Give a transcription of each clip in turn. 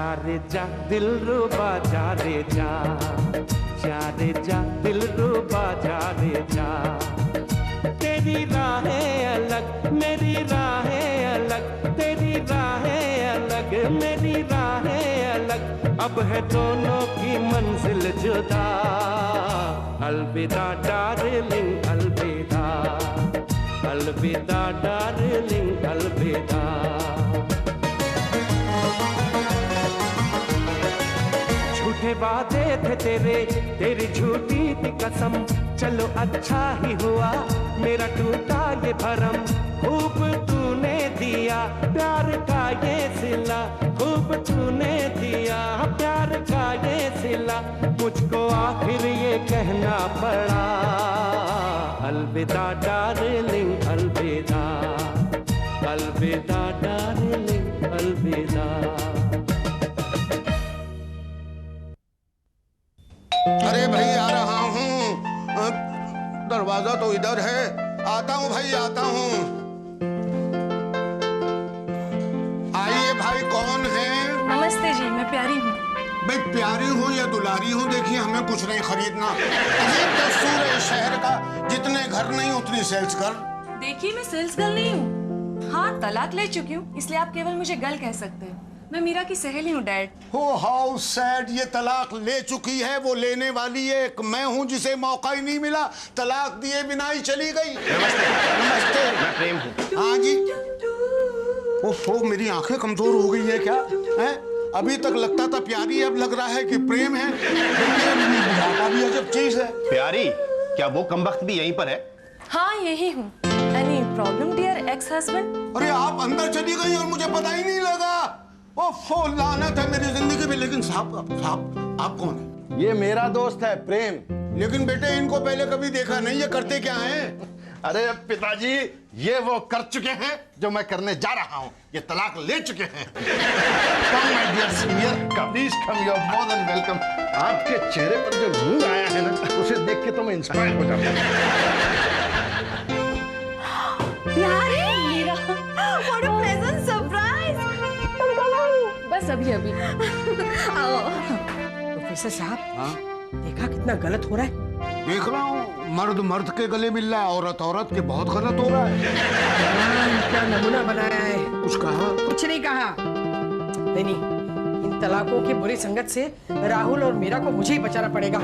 जा रे जा दिलरुबा जा रे जा, जा रे जा दिलरुबा जा रे जा। तेरी राहें अलग मेरी राहें अलग, तेरी राहें अलग मेरी राहें अलग, अब है दोनों की मंजिल जुदा। अलविदा डार्लिंग अलविदा, अलविदा डार्लिंग अलविदा। झूठे वादे थे तेरे, तेरी झूठी थी कसम, चलो अच्छा ही हुआ मेरा टूटा ये भरम। खूब तूने दिया प्यार का ये सिला, खूब तूने दिया प्यार का ये सिला, मुझको आखिर ये कहना पड़ा। अलविदा डार्लिंग अलविदा, अलविदा डार्लिंग अलविदा। अरे भाई आ रहा हूँ, दरवाजा तो इधर है, आता हूँ भाई आता हूँ। आइए भाई, कौन है? नमस्ते जी, मैं प्यारी हूँ। भाई प्यारी हूँ या दुलारी हूँ, देखिए हमें कुछ नहीं खरीदना। अजीब दस्तूर है शहर का, जितने घर नहीं उतनी सेल्स कर। देखिए मैं सेल्स गर्ल नहीं हूँ, हाँ तलाक ले चुकी हूँ, इसलिए आप केवल मुझे गर्ल कह सकते हैं। मैं मीरा की सहेली हूँ डैड। हो हाउ सैड, ये तलाक ले चुकी है, वो लेने वाली है। एक मैं हूँ जिसे मौका ही नहीं मिला, तलाक दिए बिना ही चली गई। नमस्ते। नमस्ते। मैं प्रेम हूँ। हाँ जी। ओहो, मेरी आंखें कमजोर हो गई है क्या? हैं? अभी तक लगता था प्यारी, अब लग रहा है कि प्रेम है। बुढ़ापा भी अजब चीज है। प्यारी, क्या वो कमबख्त भी यहीं पर है? हाँ यही हूँ। Any problem dear ex husband? अरे आप अंदर चली गई और मुझे पता ही नहीं लगा। ओफो, लानत है मेरी जिंदगी में। लेकिन साहब आप कौन है? ये मेरा दोस्त है प्रेम। लेकिन बेटे इनको पहले कभी देखा नहीं, ये करते क्या हैं? अरे पिताजी, ये वो कर चुके हैं जो मैं करने जा रहा हूँ। ये तलाक ले चुके हैं। Come my dear senior, please come, you are more than welcome. आपके चेहरे पर जो नूर आया है ना, उसे देख के तो मैं इंस्पायर हो जाता हूँ। प्यारी Meera, what a pleasant surprise. बस अभी अभी आओ। प्रोफेसर साहब, हाँ? देखा कितना गलत हो रहा है? देख रहा हूँ, मर्द मर्द के गले मिल रहा है, औरत औरत के। बहुत गलत हो रहा है। क्या नमूना बनाया है। कुछ कहा? कुछ नहीं कहा। नहीं, इन तलाकों की बुरी संगत से राहुल और मीरा को मुझे ही बचाना पड़ेगा।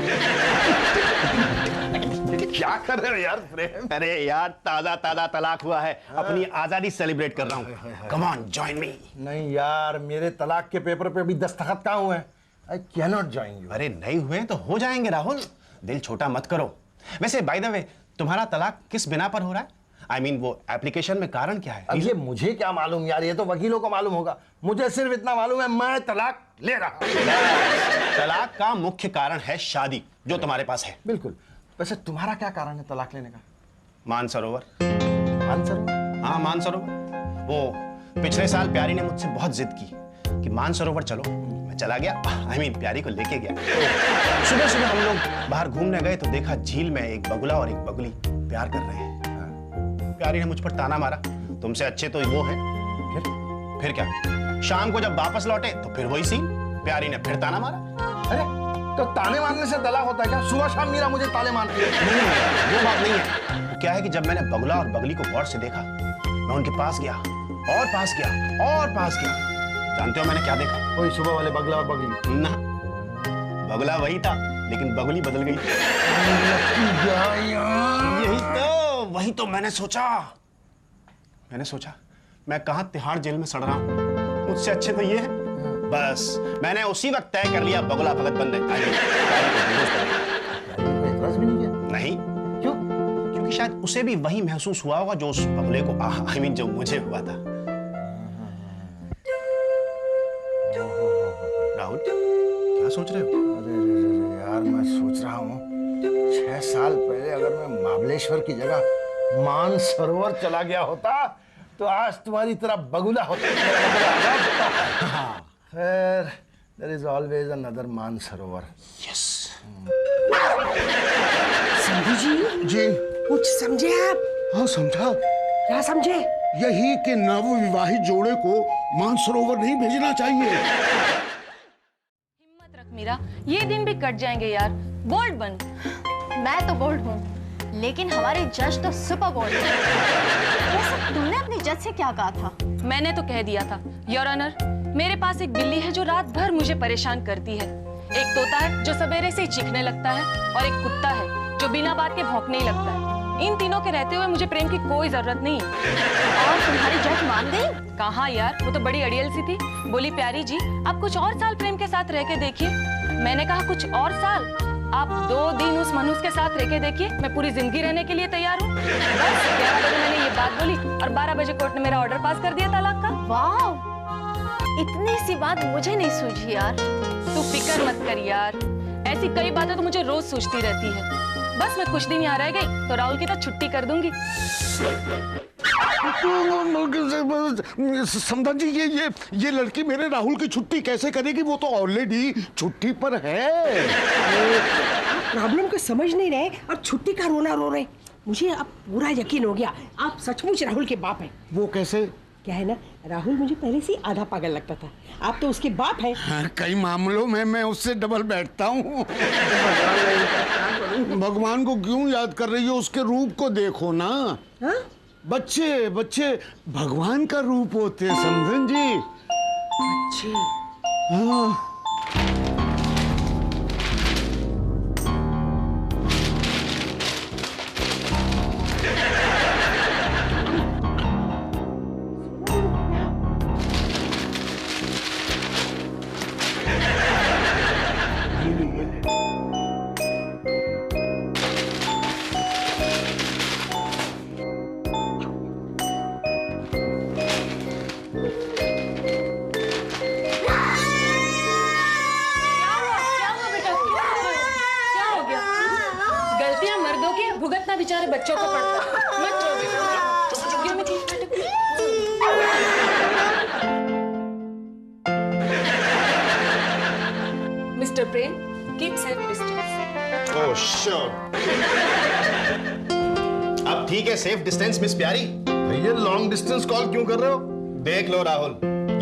क्या कर रहे हो यार प्रेम? अरे यार, ताजा ताजा तलाक हुआ है, अपनी आजादी सेलिब्रेट कर रहा हूँ। Come on join me. नहीं यार, मेरे तलाक के पेपर पे अभी दस्तखत कहाँ हुए हैं? I can not join you. अरे नहीं हुए तो हो जाएंगे राहुल, दिल छोटा मत करो। वैसे बाय द वे, तुम्हारा तलाक किस बिना पर हो रहा है? आई मीन वो एप्लीकेशन में कारण क्या है? अब ये मुझे क्या मालूम यार, ये तो वकीलों को मालूम होगा। मुझे सिर्फ इतना मालूम है, मैं तलाक ले रहा हूँ। तलाक का मुख्य कारण है शादी, जो तुम्हारे पास है। बिल्कुल। वैसे तुम्हारा क्या कारण है तलाक लेने का? मानसरोवर। मानसरोवर? हाँ मानसरोवर। वो पिछले साल प्यारी ने मुझसे बहुत जिद की कि मानसरोवर चलो। मैं चला गया, आई मीन प्यारी को लेके गया। सुबह सुबह हम लोग बाहर घूमने गए तो देखा झील में एक बगुला और एक बगुली प्यार कर रहे हैं। प्यारी ने मुझ पर ताना मारा, तुमसे अच्छे तो वो है। फिर क्या, शाम को जब वापस लौटे तो फिर वही सीन, प्यारी ने फिर ताना मारा। अरे तो ताने मारने से तलाक होता है क्या? सुबह शाम मीरा मुझे ताने मारती है। नहीं, वो बात नहीं है। तो क्या है कि जब मैंने बगुला और बगली को गौर से देखा, मैं उनके पास गया और पास गया और पास गया। जानते हो मैंने क्या देखा? वही सुबह वाले बगला और बगली? ना, बगुला वही था लेकिन बगली बदल गई। यही तो, वही तो मैंने सोचा मैं कहां तिहाड़ जेल में सड़ रहा हूं, मुझसे अच्छे तो ये है। बस मैंने उसी वक्त तय कर लिया, बगुला भगत बनने। एतराज भी नहीं किया? नहीं। क्यों? क्योंकि शायद उसे भी वही महसूस हुआ होगा जो उस बगुले को आई मीन जो मुझे हुआ था। राहुल, क्या सोच रहे हो? अरे यार, मैं सोच रहा हूँ 6 साल पहले अगर मैं महाबलेश्वर की जगह मानसरोवर चला गया होता तो आज तुम्हारी तरह बगुला होता। खैर, there is always another Mansarovar. Yes. समझी जी? जी कुछ समझे आप? हाँ समझा। क्या समझे? यही कि नव विवाहित जोड़े को मानसरोवर नहीं भेजना चाहिए। मीरा, ये दिन भी कट जाएंगे यार। बोल्ड बन। मैं तो बोल्ड हूँ, लेकिन हमारे जज तो सुपर बोल्ड हैं। वैसे तुमने अपने जज से क्या कहा था? मैंने तो कह दिया था, योर ऑनर, मेरे पास एक बिल्ली है जो रात भर मुझे परेशान करती है, एक तोता है जो सवेरे से ही चीखने लगता है, और एक कुत्ता है जो बिना बात के भौंकने ही लगता है। इन तीनों के रहते हुए मुझे प्रेम की कोई जरूरत नहीं है। और तुम्हारी जज मान गई? कहाँ यार, वो तो बड़ी अड़ियल सी थी। बोली प्यारी जी, आप कुछ और साल प्रेम के साथ रह के देखिए। मैंने कहा कुछ और साल? आप 2 दिन उस मनुष्य के साथ रह के देखिए, मैं पूरी जिंदगी रहने के लिए तैयार हूँ। बस 11 बजे मैंने ये बात बोली और 12 बजे कोर्ट ने मेरा ऑर्डर पास कर दिया तलाक का। वाह, इतनी सी बात मुझे नहीं सूझी यार। तू फिक्र मत कर यार, ऐसी कई बातें तो मुझे रोज सूझती रहती है। बस मैं कुछ दिन यहाँ रह गई तो राहुल की तो छुट्टी कर दूंगी। समझा जी, ये लड़की मेरे राहुल की छुट्टी कैसे करेगी? वो तो ऑलरेडी छुट्टी पर है। प्रॉब्लम को समझ नहीं रहे और छुट्टी का रोना रो रहे। मुझे अब पूरा यकीन हो गया, आप सचमुच राहुल के बाप हैं। वो कैसे? क्या है ना, राहुल मुझे पहले से आधा पागल लगता था, आप तो उसके बाप हैं। हाँ, कई मामलों में मैं उससे डबल बैठता हूँ। भगवान को क्यों याद कर रही हो? उसके रूप को देखो ना। हाँ? बच्चे भगवान का रूप होते हैं, समझन जी। अच्छे। हाँ। भुगतना बेचारे बच्चों को पड़ता है। मत चुप में mister Prem, keep safe distance. Oh sure. अब ठीक है, सेफ डिस्टेंस मिस प्यारी। ये लॉन्ग डिस्टेंस कॉल क्यों कर रहे हो? देख लो राहुल,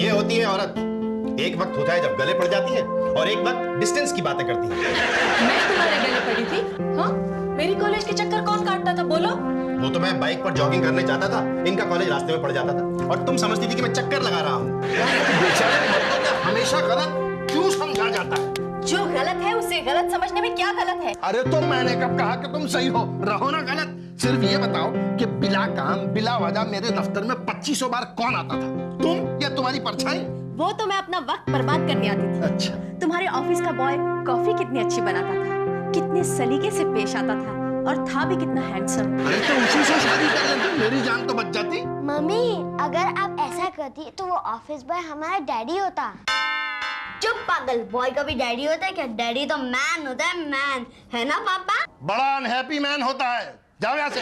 ये होती है औरत। एक वक्त होता है जब गले पड़ जाती है और एक वक्त डिस्टेंस की बातें करती है। मैं तुम्हारे गले पड़ी थी? हाँ, मेरी कॉलेज के चक्कर कौन काटता था बोलो? वो तो मैं बाइक पर जॉगिंग करने जाता था, इनका कॉलेज रास्ते में पड़ जाता था और तुम समझती थी कि मैं चक्कर लगा रहा हूँ। बेचारे मर्दों को हमेशा गलत क्यों समझा जाता है? जो गलत है उसे गलत समझने में क्या गलत है? अरे तो मैंने कब कहा कि तुम सही हो? रहो ना गलत। सिर्फ ये बताओ कि बिला काम बिला वजह मेरे दफ्तर में 2500 बार कौन आता था? तुम या तुम्हारी परछाई? वो तो मैं अपना वक्त बर्बाद करने आती थी। अच्छा। तुम्हारे ऑफिस का बॉय कॉफी कितनी अच्छी बनाता था, कितने सलीके से पेश आता था और था भी कितना हैंडसम। अरे तो उसी से शादी कर लेती, मेरी जान तो बच जाती। मम्मी, अगर आप ऐसा करती तो वो ऑफिस बॉय हमारा डैडी होता। चुप पागल, बॉय का भी डैडी होता है क्या? डैडी तो मैन होता है, मैन, है ना पापा? बड़ा अनहैप्पी मैन होता है। जाओ यहाँ से।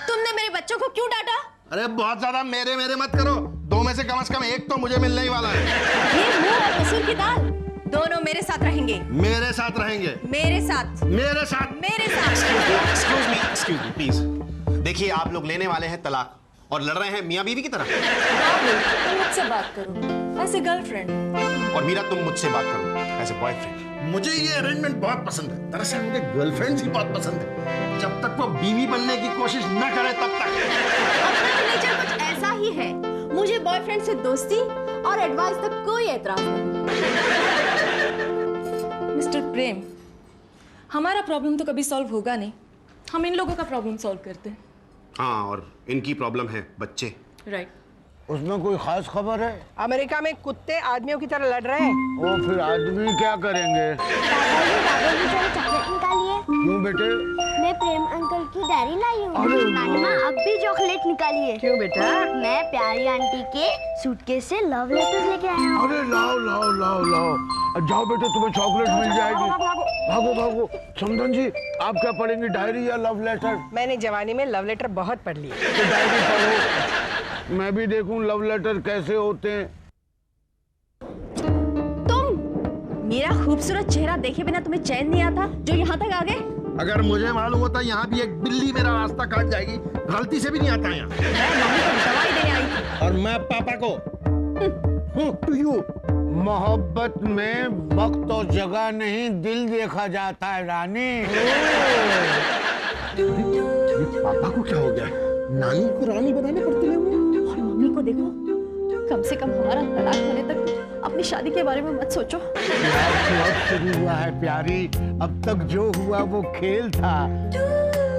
तुमने मेरे बच्चों को क्यों डांटा? अरे बहुत ज्यादा मेरे मत करो। 2 में से कम एक तो मुझे मिलने ही वाला है। ये मुंह और मसूर की दाल दोनों मेरे साथ रहेंगे। मेरे साथ रहेंगे। मेरे साथ। मेरे साथ। मेरे साथ। Excuse me please. देखिए, आप लोग लेने वाले हैं तलाक और लड़ रहे हैं मियाँ बीवी की तरह। राहुल, तुम मुझसे बात करो ऐसे गर्लफ्रेंड, और मीरा तुम मुझसे बात करो ऐसे बॉयफ्रेंड। मुझे ये अरेंजमेंट बहुत पसंद है। दरअसल मुझे गर्लफ्रेंड ही बहुत पसंद है। जब तक वो बीवी बनने की कोशिश न करे तब तक। अपना नेचर कुछ ऐसा ही है। मुझे बॉयफ्रेंड से दोस्ती और एडवाइस तक कोई एतराज नहीं। मिस्टर प्रेम, हमारा प्रॉब्लम तो कभी सॉल्व होगा नहीं, हम इन लोगों का प्रॉब्लम सॉल्व करते हैं। हाँ, और इनकी प्रॉब्लम है बच्चे। राइट। उसमें कोई खास खबर है? अमेरिका में कुत्ते आदमियों की तरह लड़ रहे हैं। वो फिर आदमी क्या करेंगे? दादाजी जरा चॉकलेट निकालिए। क्यों बेटे? मैं प्रेम अंकल की डायरी लाई हूँ। अरे नानी माँ, अब भी चॉकलेट निकालिए। क्यों बेटा? मैं प्यारी आंटी के सूटकेस से लव लेटर लेके आया हूँ। अरे लाओ लाओ लाओ लाओ। जाओ बेटे, तुम्हें चॉकलेट मिल जाएगी। भागो भागो। समधन जी, आप क्या पढ़ेंगे, डायरी या लव लेटर? मैंने जवानी में लव लेटर बहुत पढ़ लिए। तो डायरी पढ़ो, मैं भी देखूं लव लेटर कैसे होते हैं। तुम मेरा खूबसूरत चेहरा देखे बिना तुम्हें चैन नहीं आता जो यहाँ तक आ गए? अगर मुझे मालूम होता यहाँ भी एक बिल्ली मेरा रास्ता काट जाएगी, गलती से भी नहीं आता यहाँ। मैं मम्मी को दवाई देने आई थी। और मैं पापा को। To you. मोहब्बत में वक्त और जगह नहीं, दिल देखा जाता है रानी। पापा को क्या हो गया? नानी को रानी बनाने पड़ते हैं। और मम्मी को देखो, कम से कम हमारा तलाक होने तक अपनी शादी के बारे में मत सोचो। अब शुरू हुआ है प्यारी, अब तक जो हुआ वो खेल था।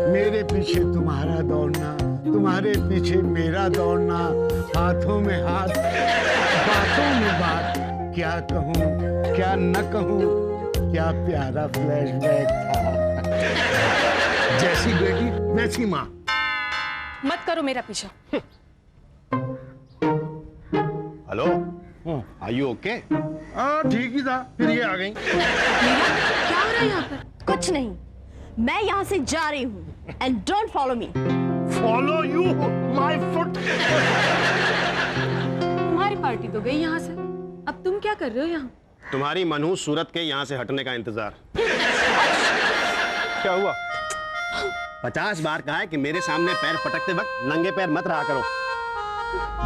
मेरे पीछे तुम्हारा दौड़ना, तुम्हारे पीछे मेरा दौड़ना, हाथों में हाथ, बातों में बात। क्या कहूँ क्या न कहूँ, क्या प्यारा फ्लैशबैक था। जैसी बेटी वैसी माँ। मत करो मेरा पीछा। Hello, are you okay? हाँ ठीक ही था, फिर ये आ गई। मीरा, क्या हो रहा है यहाँ पर? कुछ नहीं, मैं यहाँ से जा रही हूँ and don't follow me. Follow you my foot. तुम्हारी पार्टी तो गई यहाँ से, अब तुम क्या कर रहे हो यहाँ? तुम्हारी मनहूस सूरत के यहाँ से हटने का इंतजार। क्या हुआ? 50 बार कहा है कि मेरे सामने पैर पटकते वक्त नंगे पैर मत रहा करो।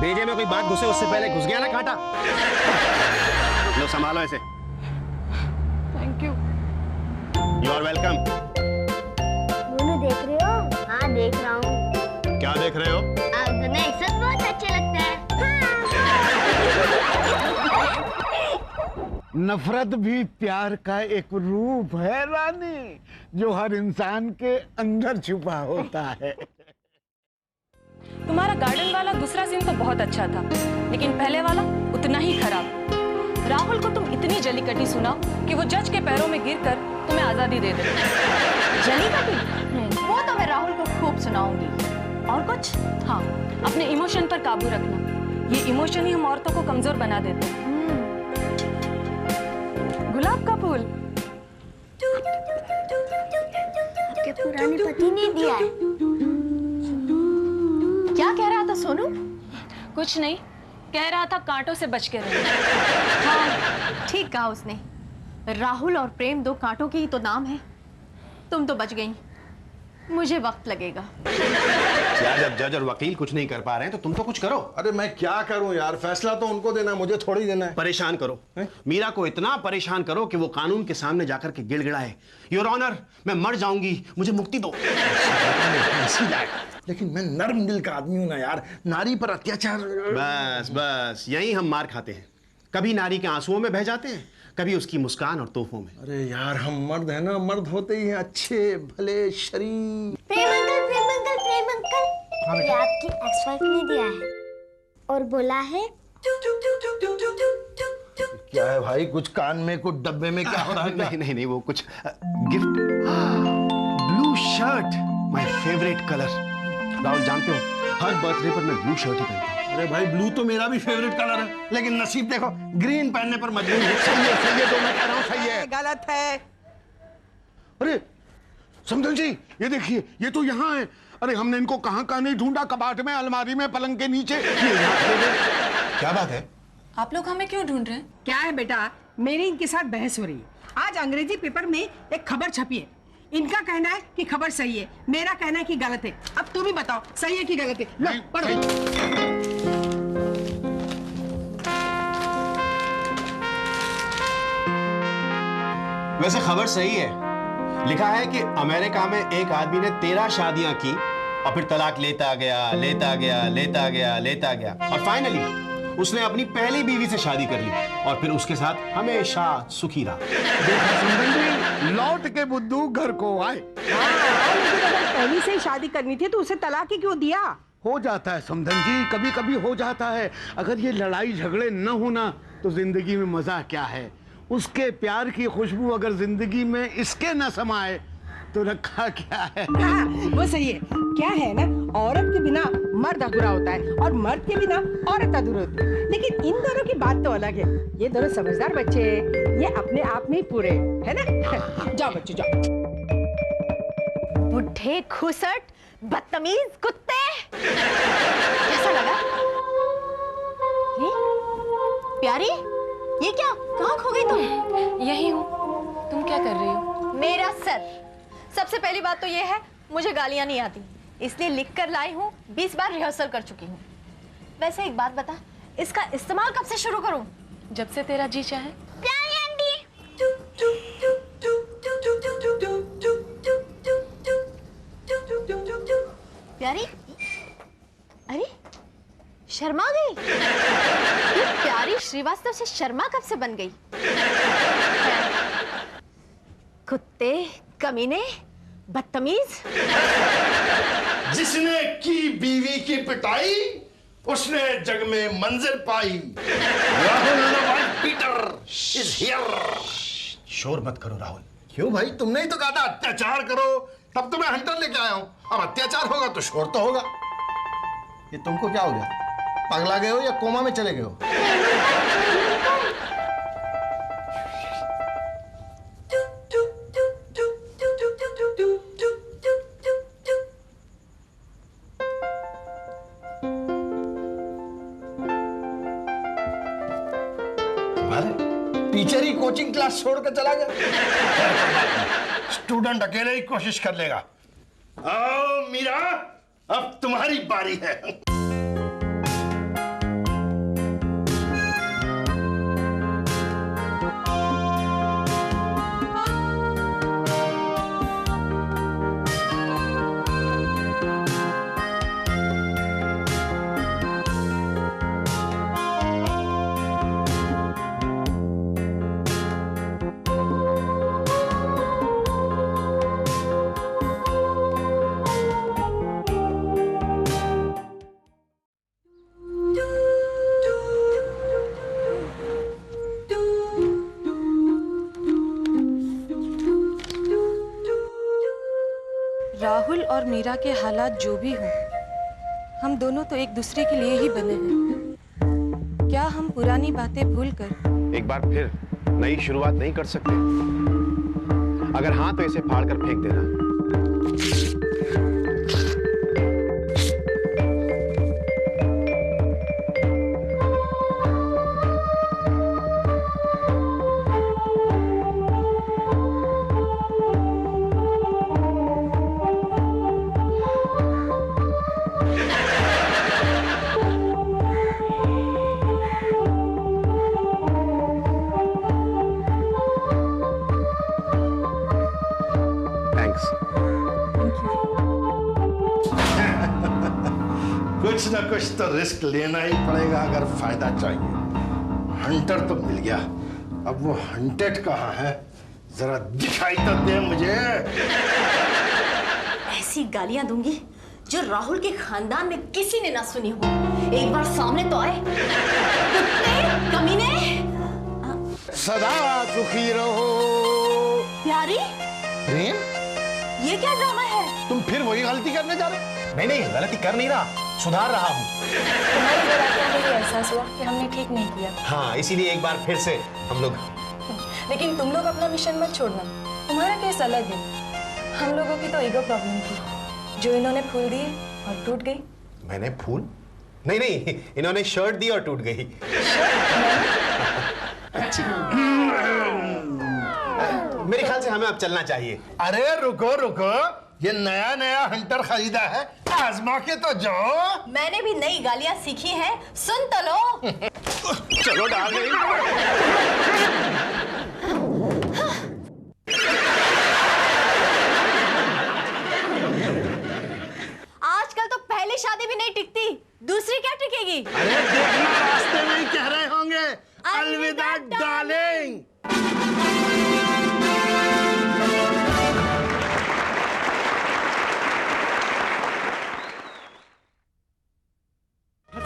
बेजे में कोई बात घुसे उससे पहले घुस गया ना कांटा। लो संभालो ऐसे। Thank you. You are welcome. दोनों देख रहे हो? हाँ देख रहा हूँ। क्या देख रहे हो? आप दोनों एक साथ बहुत अच्छे लगते हैं। नफरत भी प्यार का एक रूप है रानी, जो हर इंसान के अंदर छुपा होता है। तुम्हारा गार्डन वाला दूसरा सीन तो बहुत अच्छा था, लेकिन पहले वाला उतना ही खराब। राहुल को तुम इतनी जली कटी सुनाओ कि वो जज के पैरों में गिरकर तुम्हें आजादी दे दे। जली कटी? वो तो मैं राहुल को खूब सुनाऊंगी। और कुछ? हाँ, अपने इमोशन पर काबू रखना। ये इमोशन ही हम औरतों को कमजोर बना देते हैं। गुलाब का फूल आपके पुराने पति ने दिया है। क्या कह रहा था सोनू? कुछ नहीं, कह रहा था कांटों से बच के रहो। हाँ, ठीक कहा उसने। राहुल और प्रेम दो कांटों के ही तो नाम है। तुम तो बच गई, मुझे वक्त लगेगा। यार जब जज और वकील कुछ नहीं कर पा रहे हैं तो तुम तो कुछ करो। अरे मैं क्या करूं यार, फैसला तो उनको देना है, मुझे थोड़ी देना है। परेशान करो, मीरा को इतना परेशान करो कि वो कानून के सामने जाकर के गिड़गिड़ाए, योर ऑनर मैं मर जाऊंगी, मुझे मुक्ति दो। लेकिन मैं नर्म दिल का आदमी हूं ना यार, नारी पर अत्याचार। बस बस यही हम मार खाते हैं। कभी नारी के आंसुओं में बह जाते हैं, कभी उसकी मुस्कान और तोहफों में। अरे यार हम मर्द हैं ना, मर्द होते ही हैं अच्छे भले शरीफ। प्रेम अंकल, प्रेम अंकल, प्रेम अंकल, ये आपकी एक्स वाइफ ने दिया है और बोला है। क्या है भाई, कुछ कान में कुछ डब्बे में क्या हो रहा है? नहीं नहीं नहीं, वो कुछ gift. Blue shirt, my favourite colour. Rahul जानते हो, हर बर्थडे पर मैं ब्लू शर्ट ही पहनता हूँ। अरे भाई ब्लू तो मेरा भी फेवरेट कलर है, लेकिन नसीब देखो ग्रीन पहनने पर मजबूर हूं। सही है जो मैं कह रहा हूँ, सही है। गलत है। अरे समझन जी, ये देखिए, ये तो यहाँ है। अरे हमने इनको कहाँ कहाँ नहीं ढूंढा, कबाट में, अलमारी में, पलंग के नीचे। ये क्या बात है? आप लोग हमें क्यों ढूंढ रहे हैं? क्या है बेटा, मेरी इनके साथ बहस हो रही है। आज अंग्रेजी पेपर में एक खबर छपी है। इनका कहना है कि खबर सही है, मेरा कहना है कि गलत है। अब तुम ही बताओ, सही है कि गलत है? लो पढ़ो। वैसे खबर सही है। लिखा है कि अमेरिका में एक आदमी ने 13 शादियां की और फिर तलाक लेता गया, लेता गया, लेता गया, लेता गया और फाइनली उसने अपनी पहली बीवी से शादी कर ली और फिर उसके साथ हमेशा सुखी रहा। देखा समझन जी, लौट के बुद्धू घर को आए। लेकिन अगर पहली से ही शादी करनी थी तो उसे तलाक ही क्यों दिया? हो जाता है समझन जी, कभी कभी हो जाता है। अगर ये लड़ाई झगड़े न होना तो जिंदगी में मजा क्या है। उसके प्यार की खुशबू अगर जिंदगी में इसके न समाए तो रखा क्या है। हाँ, वो सही है। क्या है ना, औरत के बिना मर्द अधूरा होता है और मर्द के बिना औरत अधूरी होती है। लेकिन इन दोनों की बात तो अलग है। ये दोनों समझदार बच्चे हैं, ये अपने आप में ही पूरे है ना। जाओ बच्चों जाओ। बुढ़े खुसट बदतमीज कुत्ते। कैसा लगा? प्यारी, ये क्या, कहाँ खो गई तुम? यही हूँ। तुम क्या कर रही हो? मेरा सर। सबसे पहली बात तो ये है, मुझे गालियां नहीं आती, इसलिए लिख कर लाई हूँ। 20 बार रिहर्सल कर चुकी हूँ। वैसे एक बात बता, इसका इस्तेमाल कब से शुरू करूं? जब से तेरा जी चाहे। प्यारी आंटी। प्यारी, अरे शर्मा गई। ये प्यारी श्रीवास्तव से शर्मा कब से बन गई? कुत्ते, कमीने, बदतमीज। जिसने की बीवी की पिटाई उसने जग में मंजिल पाई। Rahul Peter is here. शोर मत करो राहुल। क्यों भाई, तुमने ही तो कहा था अत्याचार करो, तब तो मैं हंटर लेके आया हूं। अब अत्याचार होगा तो शोर तो होगा। ये तुमको क्या हो गया? पगला गए हो या कोमा में चले गए हो? टीचर ही कोचिंग क्लास छोड़कर चला गया। स्टूडेंट अकेले ही कोशिश कर लेगा। आओ मीरा, अब तुम्हारी बारी है। राहुल और मीरा के हालात जो भी हों, हम दोनों तो एक दूसरे के लिए ही बने हैं। क्या हम पुरानी बातें भूलकर एक बार फिर नई शुरुआत नहीं कर सकते? अगर हाँ तो इसे फाड़ कर फेंक देना। कुछ ना कुछ तो रिस्क लेना ही पड़ेगा अगर फायदा चाहिए। हंटर तो मिल गया, अब वो हंटेड कहाँ है? जरा दिखाई तो दे मुझे। ऐसी गालियां दूंगी जो राहुल के खानदान में किसी ने ना सुनी हो। एक बार सामने तो आए। कुत्ते, कमीने। सदा सुखी रहो। प्यारी, प्रेम, ये क्या ड्रामा है? तुम फिर वही गलती करने जा रहे? नहीं, गलती कर नहीं रहा, सुधार रहा हूँ। तुम्हारी वजह से मुझे एहसास हुआ कि हमने ठीक नहीं किया। हाँ, इसीलिए एक बार फिर से हम लोग। लेकिन तुम लोग अपना मिशन मत छोड़ना। तुम्हारा केस अलग है। हम लोगों की तो ईगो प्रॉब्लम थी, जो इन्होंने फूल दिए और टूट गई। मैंने फूल? नहीं, इन्होंने शर्ट दी और टूट गई। मेरे ख्याल से हमें अब चलना चाहिए। अरे रुको, ये नया हंटर खरीदा है, आजमा के तो जाओ। मैंने भी नई गालियां सीखी हैं, सुन तो लो। चलो डाल गई। आजकल तो पहली शादी भी नहीं टिकती, दूसरी क्या टिकेगी? अरे देखना, रास्ते में ही कह रहे होंगे अलविदा डार्लिंग।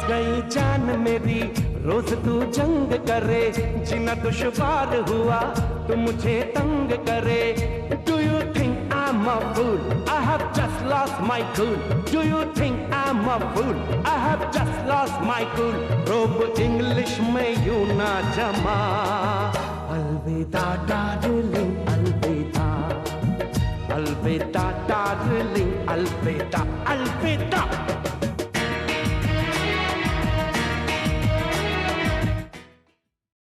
गई जान मेरी, रोज तू जंग करे, जीना दुश्वार हुआ तो मुझे तंग करे। Do you think I'm a fool? I have just lost my cool. Do you think I'm a fool? I have just lost my cool. रोब इंग्लिश में यूं ना जमा, अलविदा डार्लिंग।